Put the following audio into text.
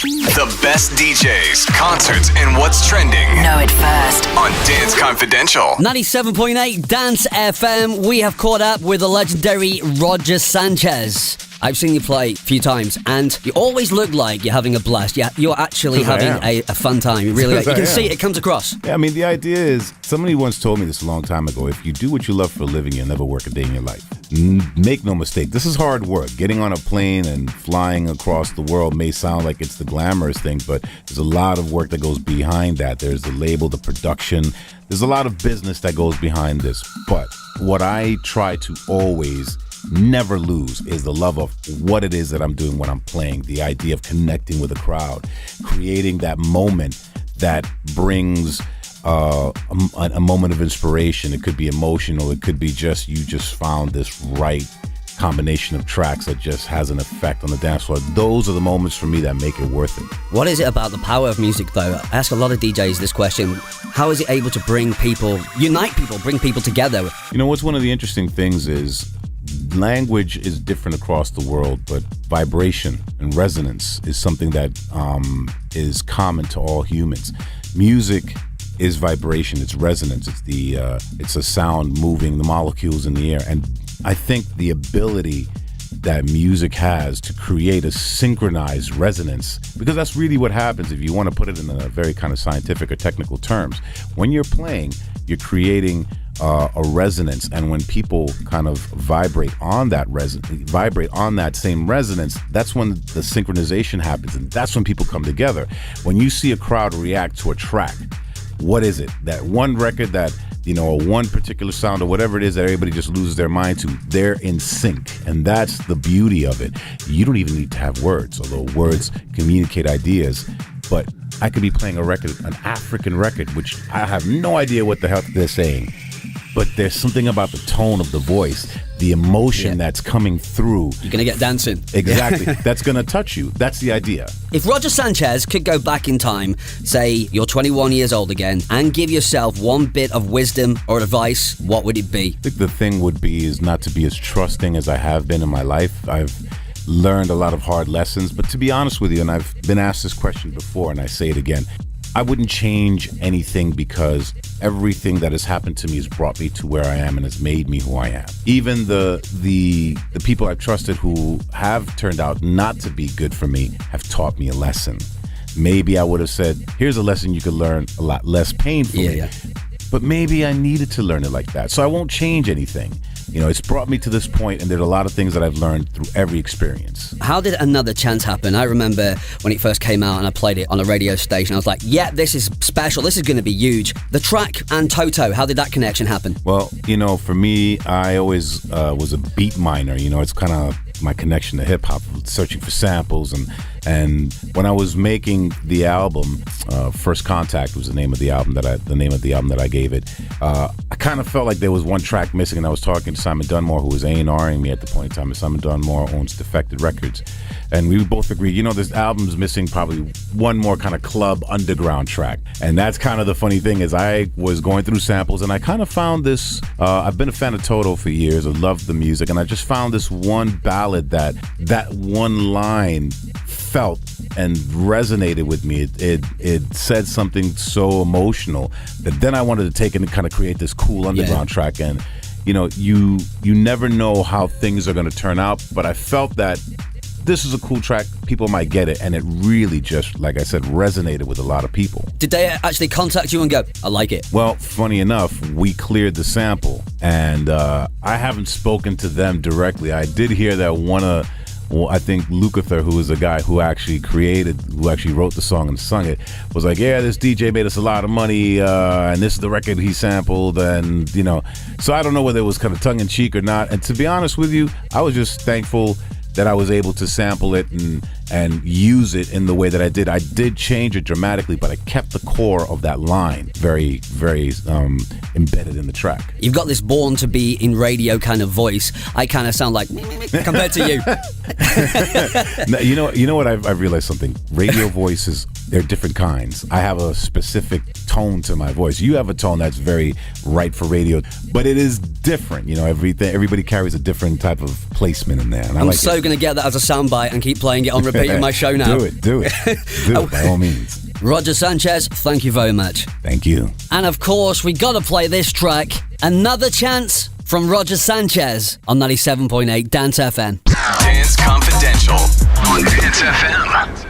The best DJs, concerts, and what's trending. Know it first on Dance Confidential. 97.8 Dance FM. We have caught up with the legendary Roger Sanchez. I've seen you play a few times, and you always look like you're having a blast. Yeah, you're actually having a fun time. You really are. You can see it comes across. Yeah, I mean, the idea is, somebody once told me this a long time ago, if you do what you love for a living, you'll never work a day in your life. Make no mistake, this is hard work. Getting on a plane and flying across the world may sound like it's the glamorous thing, but there's a lot of work that goes behind that. There's the label, the production. There's a lot of business that goes behind this. But what I try to always never lose is the love of what it is that I'm doing when I'm playing, the idea of connecting with a crowd, creating that moment that brings a moment of inspiration. It could be emotional, it could be just you just found this right combination of tracks that just has an effect on the dance floor. Those are the moments for me that make it worth it. What is it about the power of music, though? I ask a lot of DJs this question. How is it able to bring people, unite people, bring people together? You know, what's one of the interesting things is language is different across the world, but vibration and resonance is something that is common to all humans. Music is vibration, it's resonance, it's a sound moving the molecules in the air. And I think the ability that music has to create a synchronized resonance, because that's really what happens if you want to put it in a very kind of scientific or technical terms. When you're playing, you're creating a resonance, and when people kind of vibrate on that same resonance, that's when the synchronization happens, and that's when people come together. When you see a crowd react to a track, what is it? That one record that, you know, one particular sound or whatever it is that everybody just loses their mind to, they're in sync. And that's the beauty of it. You don't even need to have words, although words communicate ideas. But I could be playing a record, an African record, which I have no idea what the hell they're saying. But there's something about the tone of the voice, the emotion that's coming through. You're going to get dancing. Exactly. That's going to touch you. That's the idea. If Roger Sanchez could go back in time, say you're 21 years old again, and give yourself one bit of wisdom or advice, what would it be? I think the thing would be is not to be as trusting as I have been in my life. I've learned a lot of hard lessons, but to be honest with you, and I've been asked this question before, and I say it again, I wouldn't change anything because everything that has happened to me has brought me to where I am and has made me who I am. Even the people I've trusted who have turned out not to be good for me have taught me a lesson. Maybe I would have said, here's a lesson you could learn a lot less painfully. Yeah. But maybe I needed to learn it like that. So I won't change anything. You know, it's brought me to this point, and there are a lot of things that I've learned through every experience. How did Another Chance happen? I remember when it first came out and I played it on a radio station. I was like, yeah, this is special. This is going to be huge. The track and Toto, how did that connection happen? Well, you know, for me, I always was a beat miner. You know, it's kind of my connection to hip hop, searching for samples. And when I was making the album, First Contact was the name of the album that I gave it. I kind of felt like there was one track missing, and I was talking to Simon Dunmore, who was A&Ring me at the point in time. And Simon Dunmore owns Defected Records, and we both agreed, you know, this album's missing probably one more kind of club underground track. And that's kind of the funny thing is I was going through samples, and I kind of found this. I've been a fan of Toto for years. I love the music, and I just found this one ballad that one line felt and resonated with me. It said something so emotional that then I wanted to take it and kind of create this cool underground track. And you know, you never know how things are going to turn out, but I felt that this is a cool track, people might get it, and it really just, like I said, resonated with a lot of people. Did they actually contact you and go, I like it? Well, funny enough, we cleared the sample, and I haven't spoken to them directly. I did hear that I think Lukather, who is the guy who actually wrote the song and sung it, was like, yeah, this DJ made us a lot of money, and this is the record he sampled, and, you know, so I don't know whether it was kind of tongue-in-cheek or not, and to be honest with you, I was just thankful that I was able to sample it and use it in the way that I did. I did change it dramatically, but I kept the core of that line very, very embedded in the track. You've got this born to be in radio kind of voice. I kind of sound like compared to you. Now, you know what? I've realized something. Radio voices, they're different kinds. I have a specific tone to my voice. You have a tone that's very right for radio, but it is different. You know, everybody carries a different type of placement in there. And I'm so going to get that as a soundbite and keep playing it on repeat repeating my show now. Do it, by all means. Roger Sanchez, thank you very much. Thank you. And of course, we got to play this track, Another Chance from Roger Sanchez on 97.8 Dance FM. Dance Confidential on Dance FM.